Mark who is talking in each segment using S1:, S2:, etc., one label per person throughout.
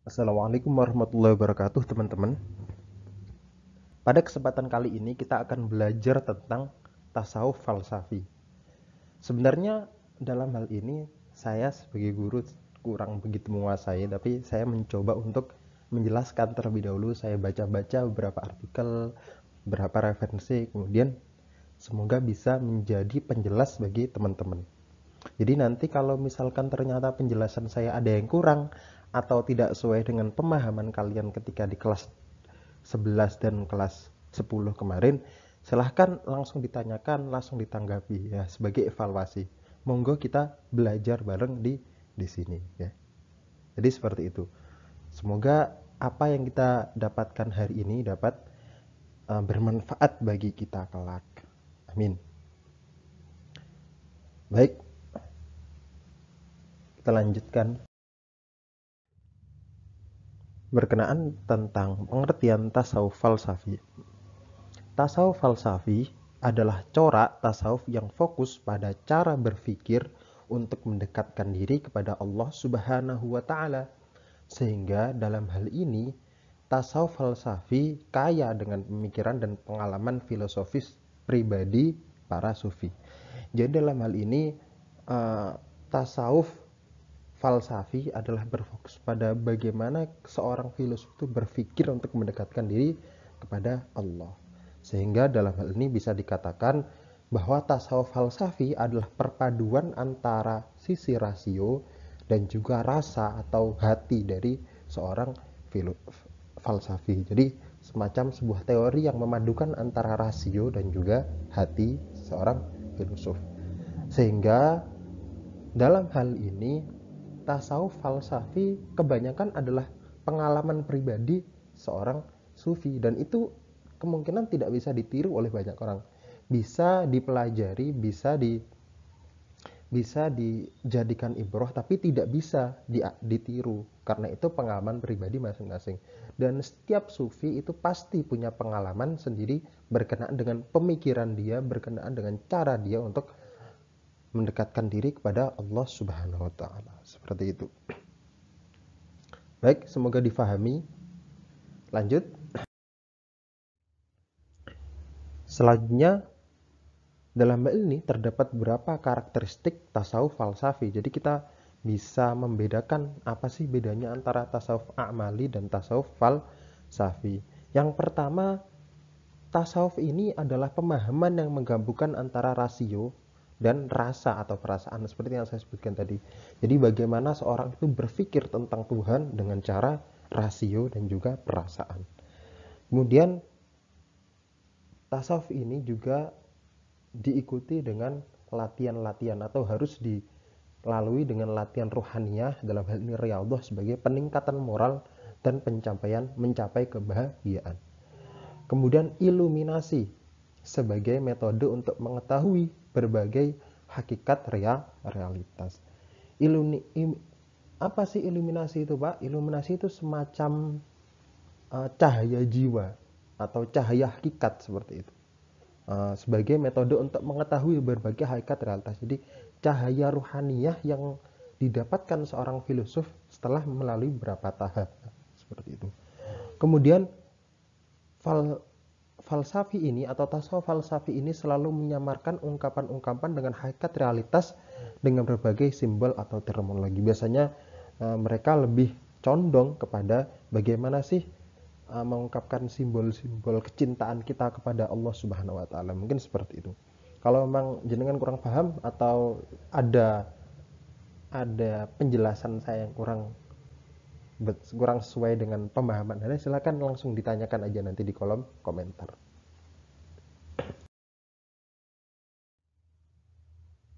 S1: Assalamualaikum warahmatullahi wabarakatuh, teman-teman. Pada kesempatan kali ini kita akan belajar tentang tasawuf falsafi. Sebenarnya dalam hal ini saya sebagai guru kurang begitu menguasai, tapi saya mencoba untuk menjelaskan terlebih dahulu. Saya baca-baca beberapa artikel, beberapa referensi, kemudian semoga bisa menjadi penjelas bagi teman-teman. Jadi nanti kalau misalkan ternyata penjelasan saya ada yang kurang atau tidak sesuai dengan pemahaman kalian ketika di kelas 11 dan kelas 10 kemarin, silahkan langsung ditanyakan, langsung ditanggapi ya sebagai evaluasi. Monggo kita belajar bareng di sini ya. Jadi seperti itu. Semoga apa yang kita dapatkan hari ini dapat bermanfaat bagi kita kelak. Amin. Baik, kita lanjutkan berkenaan tentang pengertian tasawuf falsafi. Tasawuf falsafi adalah corak tasawuf yang fokus pada cara berpikir untuk mendekatkan diri kepada Allah Subhanahu wa taala. Sehingga dalam hal ini tasawuf falsafi kaya dengan pemikiran dan pengalaman filosofis pribadi para sufi. Jadi dalam hal ini tasawuf falsafi adalah berfokus pada bagaimana seorang filosof itu berpikir untuk mendekatkan diri kepada Allah. Sehingga dalam hal ini bisa dikatakan bahwa tasawuf falsafi adalah perpaduan antara sisi rasio dan juga rasa atau hati dari seorang falsafi. Jadi semacam sebuah teori yang memadukan antara rasio dan juga hati seorang filosof. Sehingga dalam hal ini tasawuf falsafi kebanyakan adalah pengalaman pribadi seorang sufi, dan itu kemungkinan tidak bisa ditiru oleh banyak orang. Bisa dipelajari, bisa dijadikan ibroh, tapi tidak bisa ditiru karena itu pengalaman pribadi masing-masing. Dan setiap sufi itu pasti punya pengalaman sendiri berkenaan dengan pemikiran dia, berkenaan dengan cara dia untuk mendekatkan diri kepada Allah Subhanahu wa taala. Seperti itu. Baik, semoga difahami. Lanjut. Selanjutnya, dalam hal ini terdapat beberapa karakteristik tasawuf falsafi. Jadi kita bisa membedakan apa sih bedanya antara tasawuf a'mali dan tasawuf falsafi. Yang pertama, tasawuf ini adalah pemahaman yang menggabungkan antara rasio dan rasa atau perasaan seperti yang saya sebutkan tadi. Jadi bagaimana seorang itu berpikir tentang Tuhan dengan cara rasio dan juga perasaan. Kemudian tasawuf ini juga diikuti dengan latihan-latihan atau harus dilalui dengan latihan ruhaniyah, dalam hal ini riyadhah, sebagai peningkatan moral dan pencapaian mencapai kebahagiaan. Kemudian iluminasi sebagai metode untuk mengetahui berbagai hakikat realitas. Apa sih iluminasi itu, Pak? Iluminasi itu semacam cahaya jiwa atau cahaya hakikat seperti itu. Sebagai metode untuk mengetahui berbagai hakikat realitas. Jadi cahaya ruhaniyah yang didapatkan seorang filosof setelah melalui beberapa tahap seperti itu. Kemudian falsafi ini atau tasawuf falsafi ini selalu menyamarkan ungkapan-ungkapan dengan hakikat realitas dengan berbagai simbol atau terminologi. Biasanya mereka lebih condong kepada bagaimana sih mengungkapkan simbol-simbol kecintaan kita kepada Allah Subhanahu wa taala. Mungkin seperti itu. Kalau memang jenengan kurang paham atau ada penjelasan saya yang kurang sesuai dengan pemahaman Anda, silakan langsung ditanyakan aja nanti di kolom komentar.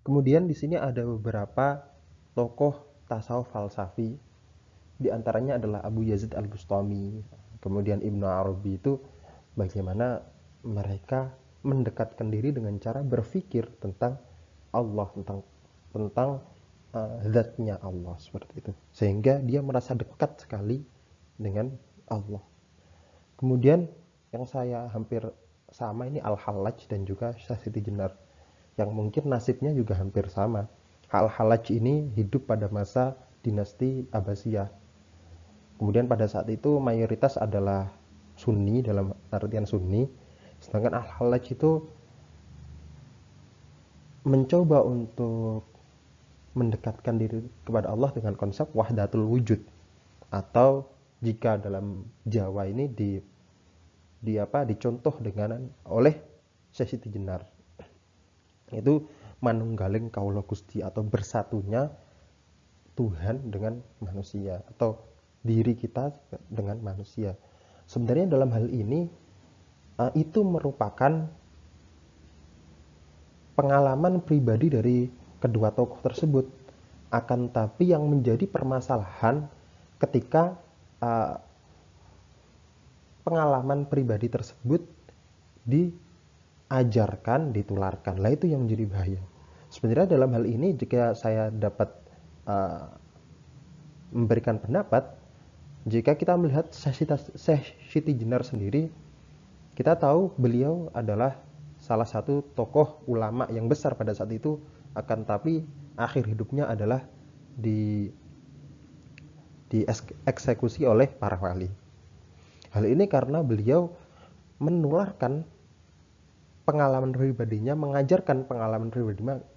S1: Kemudian di sini ada beberapa tokoh tasawuf falsafi. Di antaranya adalah Abu Yazid Al-Bustami, kemudian Ibnu Arabi. Itu bagaimana mereka mendekatkan diri dengan cara berpikir tentang Allah, tentang zatnya Allah seperti itu, sehingga dia merasa dekat sekali dengan Allah. Kemudian yang saya hampir sama ini Al-Hallaj dan juga Syekh Siti Jenar, yang mungkin nasibnya juga hampir sama. Al-Hallaj ini hidup pada masa dinasti Abbasiyah. Kemudian pada saat itu mayoritas adalah Sunni, dalam artian Sunni, sedangkan Al-Hallaj itu mencoba untuk mendekatkan diri kepada Allah dengan konsep wahdatul wujud, atau jika dalam Jawa ini dicontoh dengan oleh Syekh Siti Jenar, itu manunggaling kaula Gusti, atau bersatunya Tuhan dengan manusia, atau diri kita dengan manusia. Sebenarnya dalam hal ini itu merupakan pengalaman pribadi dari kedua tokoh tersebut. Akan tapi yang menjadi permasalahan ketika pengalaman pribadi tersebut diajarkan, ditularkan. Lah itu yang menjadi bahaya. Sebenarnya dalam hal ini jika saya dapat memberikan pendapat, jika kita melihat Syekh Siti Jenar sendiri, kita tahu beliau adalah salah satu tokoh ulama yang besar pada saat itu, akan tapi akhir hidupnya adalah dieksekusi oleh para wali. Hal ini karena beliau menularkan pengalaman pribadinya, mengajarkan pengalaman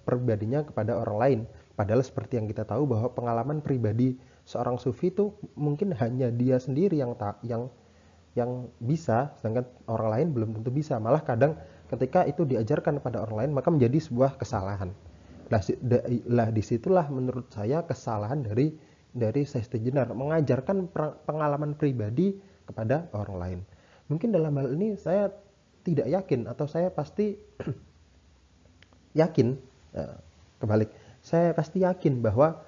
S1: pribadinya kepada orang lain. Padahal seperti yang kita tahu bahwa pengalaman pribadi seorang sufi itu mungkin hanya dia sendiri yang bisa, sedangkan orang lain belum tentu bisa. Malah kadang ketika itu diajarkan kepada orang lain maka menjadi sebuah kesalahan. Lah disitulah menurut saya kesalahan dari Syekh Jenar, mengajarkan pengalaman pribadi kepada orang lain. Mungkin dalam hal ini saya tidak yakin, atau saya pasti yakin, kebalik, saya pasti yakin bahwa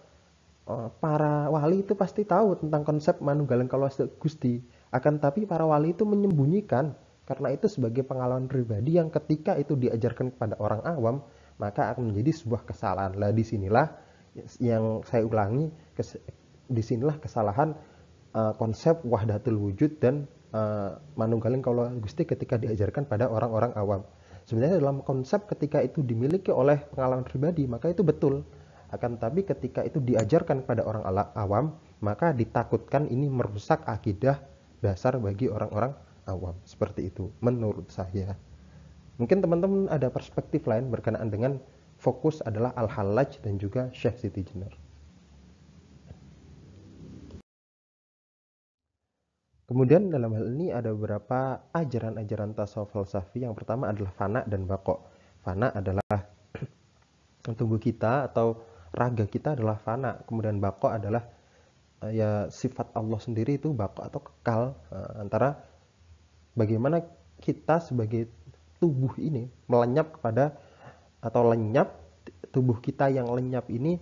S1: para wali itu pasti tahu tentang konsep manunggaling kaula Gusti. Akan tapi para wali itu menyembunyikan, karena itu sebagai pengalaman pribadi yang ketika itu diajarkan kepada orang awam maka akan menjadi sebuah kesalahan. Lah disinilah yang saya ulangi, disinilah kesalahan konsep wahdatul wujud dan manunggaling kaula Gusti ketika diajarkan pada orang-orang awam. Sebenarnya dalam konsep ketika itu dimiliki oleh pengalaman pribadi maka itu betul. Akan tapi ketika itu diajarkan kepada orang awam maka ditakutkan ini merusak akidah dasar bagi orang-orang awam. Seperti itu menurut saya. Mungkin teman-teman ada perspektif lain berkenaan dengan fokus adalah Al-Hallaj dan juga Syekh Siti Jenar. Kemudian dalam hal ini ada beberapa ajaran-ajaran tasawuf falsafi. Yang pertama adalah fana dan bako. Fana adalah tubuh kita atau raga kita adalah fana. Kemudian bako adalah ya sifat Allah sendiri itu bako atau kekal. Antara bagaimana kita sebagai tubuh ini melenyap kepada, atau lenyap, tubuh kita yang lenyap ini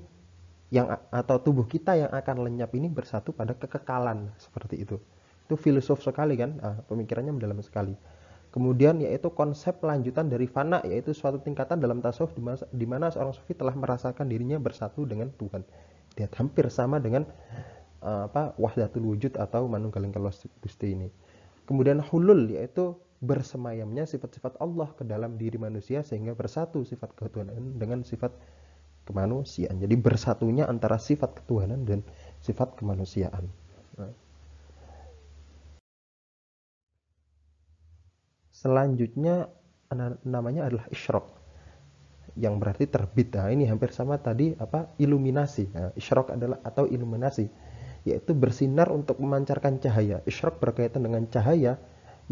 S1: atau tubuh kita yang akan lenyap ini bersatu pada kekekalan, seperti itu. Itu filosof sekali kan, pemikirannya mendalam sekali. Kemudian yaitu konsep lanjutan dari fana, yaitu suatu tingkatan dalam tasawuf di mana seorang sufi telah merasakan dirinya bersatu dengan Tuhan. Dia hampir sama dengan wahdatul wujud atau manunggaling kaula Gusti ini. Kemudian hulul, yaitu bersemayamnya sifat-sifat Allah ke dalam diri manusia sehingga bersatu sifat ketuhanan dengan sifat kemanusiaan. Jadi bersatunya antara sifat ketuhanan dan sifat kemanusiaan. Selanjutnya namanya adalah isyraq, yang berarti terbit. Nah, ini hampir sama tadi iluminasi. Nah, isyraq adalah atau iluminasi, yaitu bersinar untuk memancarkan cahaya. Isyraq berkaitan dengan cahaya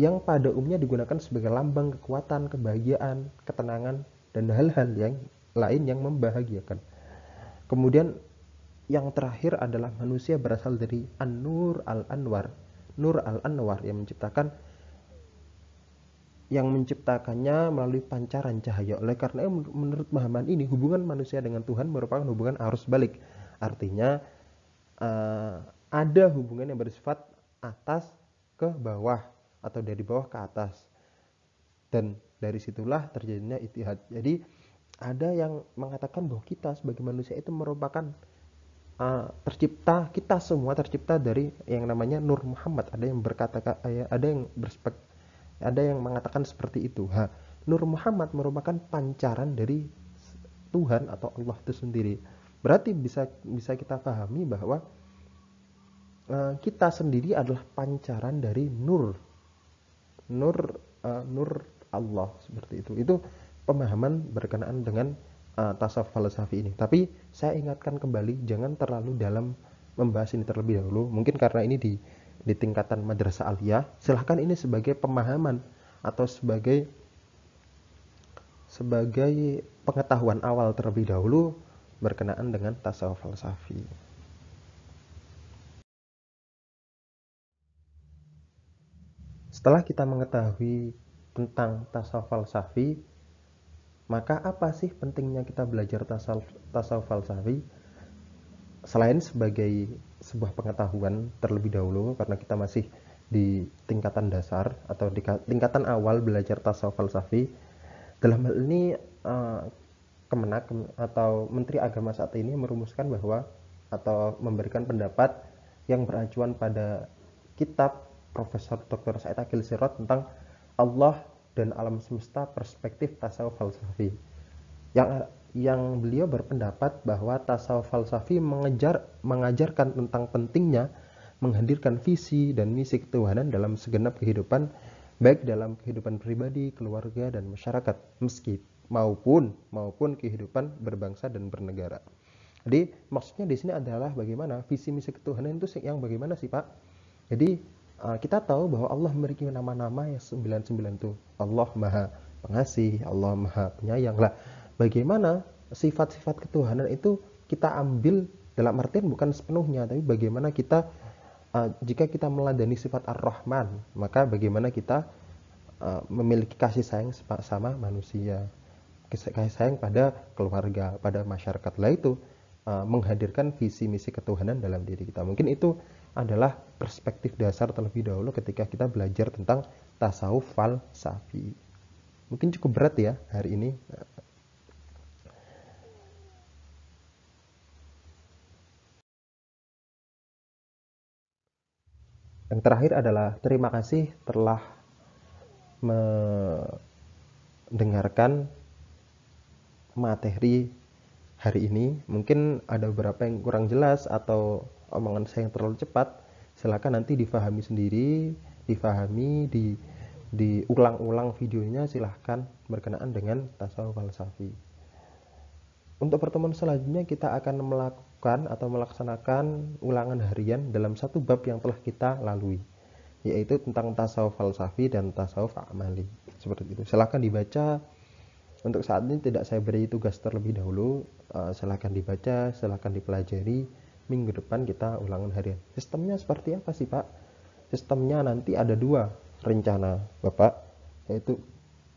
S1: yang pada umumnya digunakan sebagai lambang kekuatan, kebahagiaan, ketenangan, dan hal-hal yang lain yang membahagiakan. Kemudian yang terakhir adalah manusia berasal dari An-Nur Al-Anwar. Nur Al-Anwar yang menciptakannya melalui pancaran cahaya. Oleh karena menurut pemahaman ini, hubungan manusia dengan Tuhan merupakan hubungan arus balik. Artinya ada hubungan yang bersifat atas ke bawah atau dari bawah ke atas, dan dari situlah terjadinya ittihad. Jadi ada yang mengatakan bahwa kita sebagai manusia itu merupakan tercipta, kita semua tercipta dari yang namanya Nur Muhammad. Ada yang berkata, ada yang mengatakan seperti itu. Nur Muhammad merupakan pancaran dari Tuhan atau Allah itu sendiri. Berarti bisa kita pahami bahwa kita sendiri adalah pancaran dari nur nur Allah, seperti itu. Itu pemahaman berkenaan dengan tasawuf falsafi ini. Tapi saya ingatkan kembali, jangan terlalu dalam membahas ini terlebih dahulu. Mungkin karena ini di tingkatan madrasah aliyah, silahkan ini sebagai pemahaman atau sebagai pengetahuan awal terlebih dahulu berkenaan dengan tasawuf falsafi. Setelah kita mengetahui tentang tasawuf falsafi, maka apa sih pentingnya kita belajar tasawuf falsafi? Selain sebagai sebuah pengetahuan terlebih dahulu, karena kita masih di tingkatan dasar atau di tingkatan awal belajar tasawuf falsafi, dalam hal ini Kemenak atau Menteri Agama saat ini merumuskan bahwa atau memberikan pendapat yang beracuan pada kitab Profesor Dr. Said Akhil Sirot tentang Allah dan alam semesta perspektif tasawuf falsafi. Yang beliau berpendapat bahwa tasawuf falsafi mengajarkan tentang pentingnya menghadirkan visi dan misi ketuhanan dalam segenap kehidupan, baik dalam kehidupan pribadi, keluarga, dan masyarakat, maupun kehidupan berbangsa dan bernegara. Jadi maksudnya di sini adalah bagaimana visi misi ketuhanan itu yang bagaimana sih, Pak? Jadi kita tahu bahwa Allah memiliki nama-nama yang 99 itu. Allah Maha Pengasih, Allah Maha Penyayang. Lah, bagaimana sifat-sifat ketuhanan itu kita ambil dalam artian bukan sepenuhnya, tapi bagaimana kita jika kita meladani sifat Ar-Rahman, maka bagaimana kita memiliki kasih sayang sama manusia, kasih sayang pada keluarga, pada masyarakat. Lah itu menghadirkan visi misi ketuhanan dalam diri kita. Mungkin itu adalah perspektif dasar terlebih dahulu ketika kita belajar tentang tasawuf falsafi. Mungkin cukup berat ya hari ini. Yang terakhir adalah terima kasih telah mendengarkan materi hari ini. Mungkin ada beberapa yang kurang jelas atau omongan saya yang terlalu cepat. Silakan nanti difahami sendiri, difahami, diulang-ulang videonya, silahkan berkenaan dengan tasawuf falsafi. Untuk pertemuan selanjutnya kita akan melakukan atau melaksanakan ulangan harian dalam satu bab yang telah kita lalui, yaitu tentang tasawuf falsafi dan tasawuf amali. Seperti itu. Silahkan dibaca. Untuk saat ini tidak saya beri tugas terlebih dahulu. Silahkan dibaca, silahkan dipelajari. Minggu depan kita ulangan harian. Sistemnya seperti apa sih, Pak? Sistemnya nanti ada 2 rencana Bapak, yaitu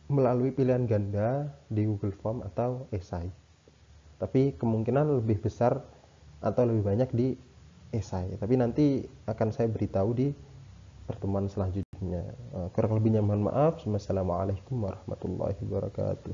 S1: melalui pilihan ganda di Google Form atau esai. Tapi kemungkinan lebih besar atau lebih banyak di esai. Tapi nanti akan saya beritahu di pertemuan selanjutnya. Kurang lebihnya mohon maaf. Wassalamualaikum warahmatullahi wabarakatuh.